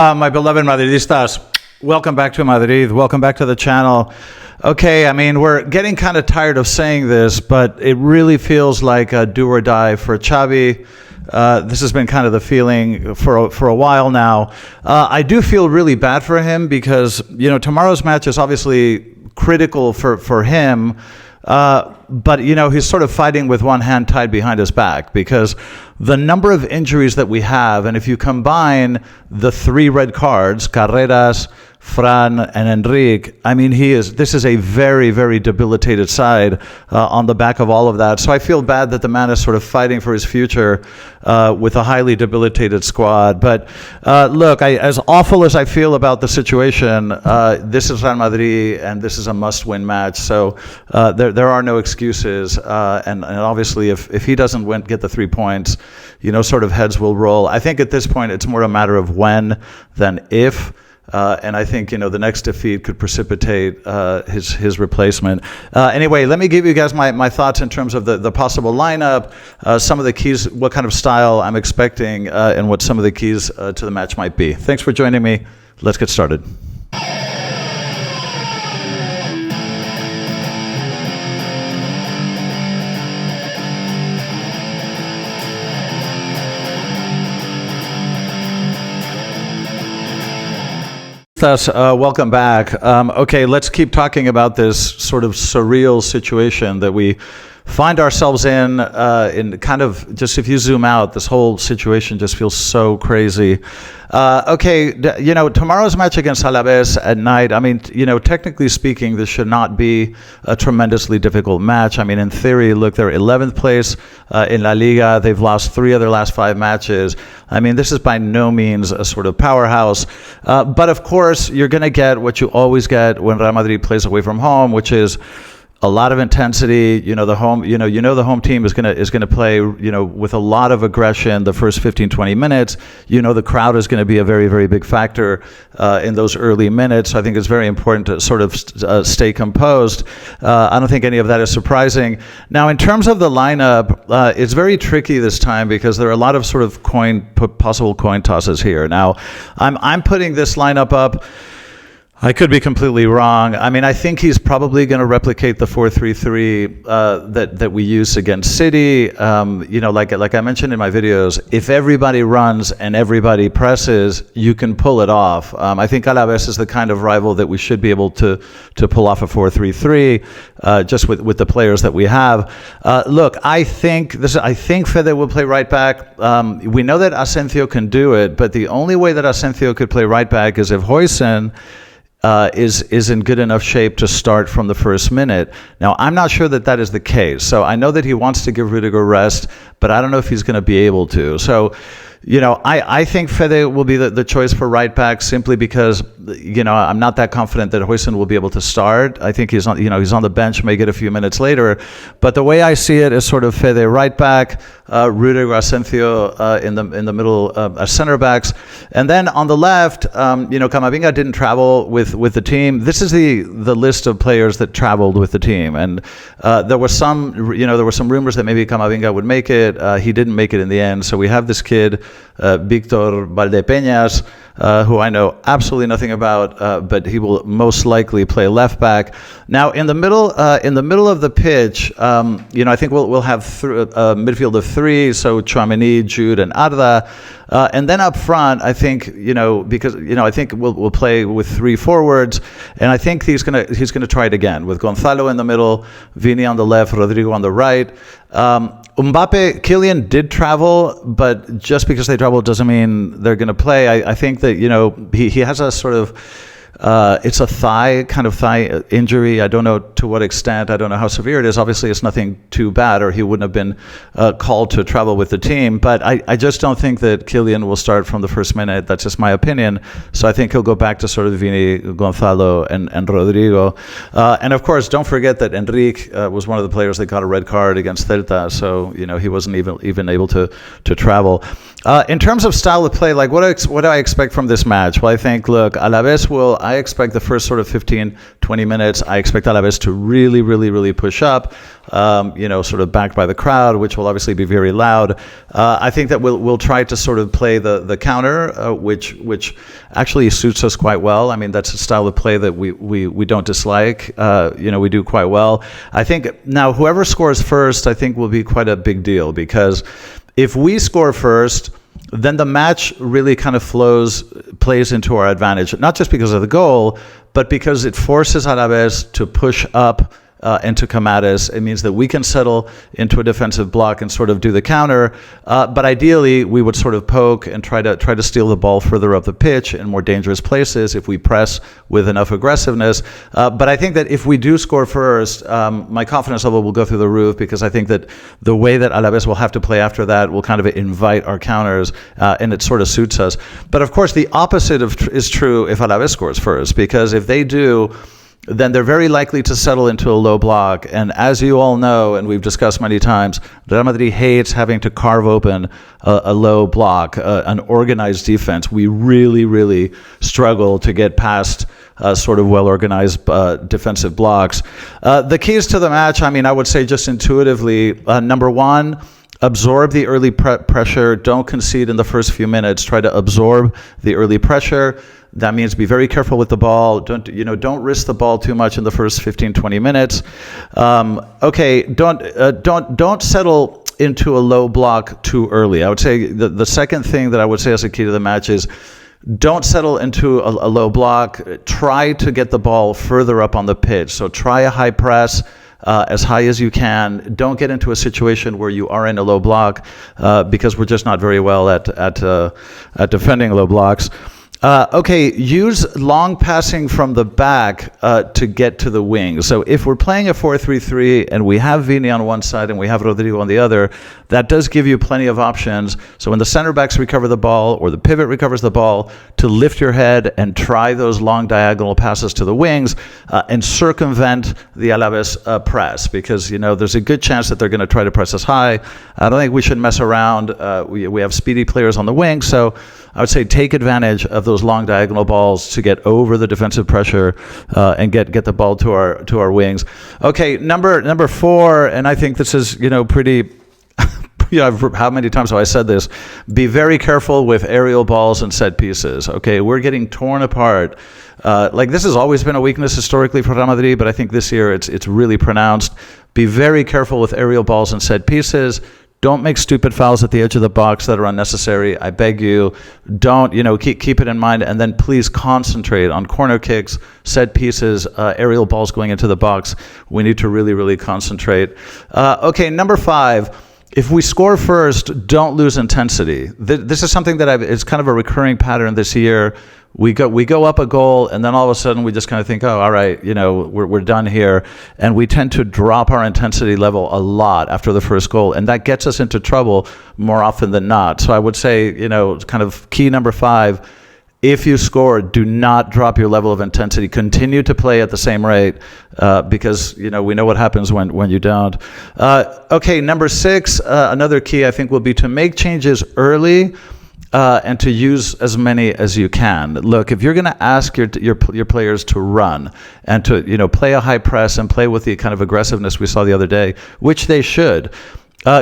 My beloved Madridistas, welcome back to Madrid. Welcome back to the channel. Okay, I mean, we're getting kind of tired of saying this, but it really feels like a do or die for Xabi. This has been kind of the feeling for a while now. I do feel really bad for him because, you know, tomorrow's match is obviously critical for him. But, you know, he's sort of fighting with one hand tied behind his back because the number of injuries that we have, and if you combine the 3 red cards, Carreras, Fran, and Enrique, I mean, this is a very, very debilitated side on the back of all of that. So I feel bad that the man is sort of fighting for his future with a highly debilitated squad. But look, as awful as I feel about the situation, this is Real Madrid, and this is a must-win match. So there are no excuses. And obviously, if he doesn't get the 3 points, you know, sort of heads will roll. I think at this point, it's more a matter of when than if. And I think, you know, the next defeat could precipitate his replacement. Anyway, let me give you guys my thoughts in terms of the possible lineup, some of the keys, what kind of style I'm expecting, and what some of the keys to the match might be. Thanks for joining me. Let's get started. Welcome back. Okay, let's keep talking about this sort of surreal situation that we find ourselves in kind of, just if you zoom out, this whole situation just feels so crazy. Okay, you know, tomorrow's match against Alaves at night, I mean, you know, technically speaking, this should not be a tremendously difficult match. I mean, in theory, look, they're 11th place in La Liga. They've lost 3 of their last 5 matches. I mean, this is by no means a sort of powerhouse. But of course, you're going to get what you always get when Real Madrid plays away from home, which is a lot of intensity. You know, the home team is gonna play, you know, with a lot of aggression the first 15-20 minutes. You know, the crowd is going to be a very, very big factor in those early minutes. So I think it's very important to sort of stay composed. I don't think any of that is surprising. Now, in terms of the lineup, it's very tricky this time because there are a lot of sort of possible coin tosses here. Now, I'm putting this lineup up. I could be completely wrong. I mean, I think he's probably going to replicate the 4-3-3 that we used against City. You know, like I mentioned in my videos, if everybody runs and everybody presses, you can pull it off. I think Alaves is the kind of rival that we should be able to pull off a 4-3-3 just with the players that we have. Look, I think Fede will play right back. We know that Asensio can do it, but the only way that Asensio could play right back is if Huijsen is in good enough shape to start from the first minute. Now, I'm not sure that is the case. So I know that he wants to give Rudiger rest, but I don't know if he's going to be able to. So, you know, I think Fede will be the choice for right back simply because, you know, I'm not that confident that Huijsen will be able to start. I think he's on the bench, may get a few minutes later. But the way I see it is sort of Fede right back, Rudiger, Asensio in the middle as center backs. And then on the left, you know, Camavinga didn't travel with the team. This is the list of players that traveled with the team. And there were some rumors that maybe Camavinga would make it. He didn't make it in the end. So we have this kid, Victor Valdepeñas, who I know absolutely nothing about, but he will most likely play left back. Now, in the middle of the pitch, you know, I think we'll have a midfield of 3, so Tchouaméni, Jude, and Arda. And then up front, I think, you know, because, you know, I think we'll play with 3 forwards, and I think he's gonna try it again with Gonzalo in the middle, Vini on the left, Rodrigo on the right. Mbappe, Kylian did travel, but just because they travel doesn't mean they're going to play. I think that, you know, he has a sort of it's a thigh injury. I don't know to what extent. I don't know how severe it is. Obviously, it's nothing too bad, or he wouldn't have been called to travel with the team. But I just don't think that Kylian will start from the first minute. That's just my opinion. So I think he'll go back to sort of Vini, Gonzalo, and Rodrigo. And of course, don't forget that Enrique was one of the players that got a red card against Celta. So, you know, he wasn't even able to travel. In terms of style of play, like what do I expect from this match? Well, I think, look, I expect the first sort of 15, 20 minutes, I expect Alaves to really, really, really push up, sort of backed by the crowd, which will obviously be very loud. I think that we'll try to sort of play the counter, which actually suits us quite well. I mean, that's a style of play that we don't dislike. We do quite well. I think now whoever scores first, I think will be quite a big deal, because if we score first, then the match really kind of plays into our advantage, not just because of the goal, but because it forces Alaves to push up and to come at us. It means that we can settle into a defensive block and sort of do the counter. But ideally, we would sort of poke and try to steal the ball further up the pitch in more dangerous places if we press with enough aggressiveness. But I think that if we do score first, my confidence level will go through the roof, because I think that the way that Alaves will have to play after that will kind of invite our counters, and it sort of suits us. But of course, the opposite is true if Alaves scores first, because if they do, then they're very likely to settle into a low block. And as you all know, and we've discussed many times, Real Madrid hates having to carve open a low block, an organized defense. We really, really struggle to get past sort of well-organized defensive blocks. The keys to the match, I mean, I would say just intuitively, number one, absorb the early pressure. Don't concede in the first few minutes. Try to absorb the early pressure. That means be very careful with the ball. Don't risk the ball too much in the first 15, 20 minutes. Don't settle into a low block too early. I would say the second thing that I would say as a key to the match is don't settle into a low block. Try to get the ball further up on the pitch. So try a high press. As high as you can. Don't get into a situation where you are in a low block, because we're just not very well at defending low blocks. Use long passing from the back to get to the wings. So if we're playing a 4-3-3 and we have Vini on one side and we have Rodrigo on the other, that does give you plenty of options. So when the center backs recover the ball or the pivot recovers the ball, to lift your head and try those long diagonal passes to the wings and circumvent the Alaves press, because there's a good chance that they're going to try to press us high. I don't think we should mess around. We have speedy players on the wing, so I would say take advantage of those long diagonal balls to get over the defensive pressure and get the ball to our wings. Okay, number 4, and I think this is pretty. How many times have I said this? Be very careful with aerial balls and set pieces. Okay, we're getting torn apart. This has always been a weakness historically for Real Madrid, but I think this year it's really pronounced. Be very careful with aerial balls and set pieces. Don't make stupid fouls at the edge of the box that are unnecessary. I beg you, don't, keep it in mind, and then please concentrate on corner kicks, set pieces, aerial balls going into the box. We need to really, really concentrate. Number 5. If we score first, don't lose intensity. This is something that it's kind of a recurring pattern this year. We go up a goal, and then all of a sudden we just kind of think, oh, all right, we're done here, and we tend to drop our intensity level a lot after the first goal, and that gets us into trouble more often than not. So I would say, kind of key number 5. If you score, do not drop your level of intensity. Continue to play at the same rate, because we know what happens when you don't. Number 6, another key I think will be to make changes early and to use as many as you can. Look, if you're going to ask your players to run and to play a high press and play with the kind of aggressiveness we saw the other day, which they should.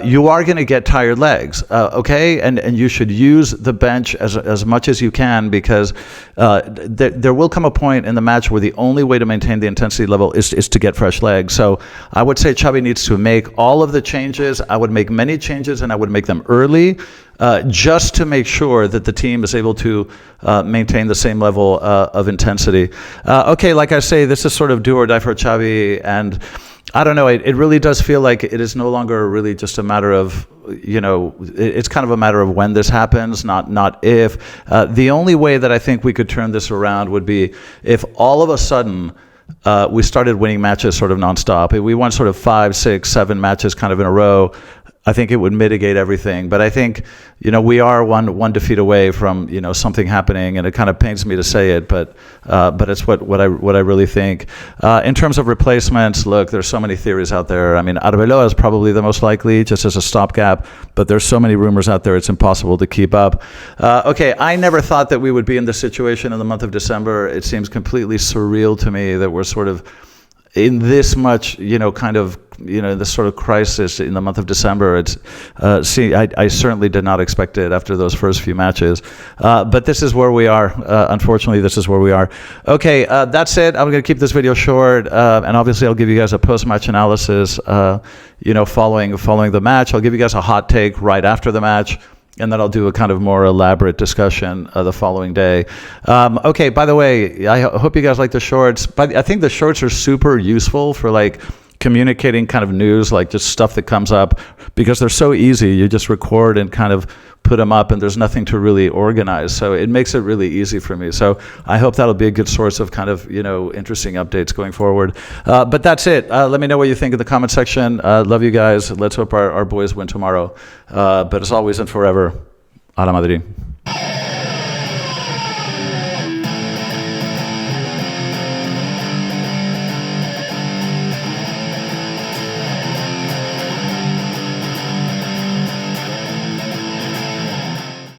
You are going to get tired legs, and you should use the bench as much as you can, because there will come a point in the match where the only way to maintain the intensity level is to get fresh legs. So I would say Xabi needs to make all of the changes. I would make many changes, and I would make them early, just to make sure that the team is able to maintain the same level of intensity. Like I say, this is sort of do or die for Xabi, and I don't know, it really does feel like it is no longer really just a matter of, it's kind of a matter of when this happens, not if. The only way that I think we could turn this around would be if all of a sudden we started winning matches sort of nonstop. If we won sort of 5, 6, 7 matches kind of in a row, I think it would mitigate everything. But I think, we are one defeat away from, something happening, and it kind of pains me to say it, but it's what I really think. In terms of replacements, look, there's so many theories out there. I mean, Arbeloa is probably the most likely, just as a stopgap, but there's so many rumors out there, it's impossible to keep up. Okay, I never thought that we would be in this situation in the month of December. It seems completely surreal to me that we're sort of in this much, this sort of crisis in the month of December. It's, I certainly did not expect it after those first few matches. But this is where we are. Unfortunately, this is where we are. Okay, that's it. I'm going to keep this video short. And obviously, I'll give you guys a post-match analysis, following the match. I'll give you guys a hot take right after the match. And then I'll do a kind of more elaborate discussion the following day. Okay, by the way, I hope you guys like the shorts. But I think the shorts are super useful for like communicating kind of news, like just stuff that comes up, because they're so easy. You just record and kind of put them up, and there's nothing to really organize. So it makes it really easy for me. So I hope that'll be a good source of kind of, interesting updates going forward. But that's it. Let me know what you think in the comment section. Love you guys. Let's hope our boys win tomorrow. But as always and forever, Ala Madrid.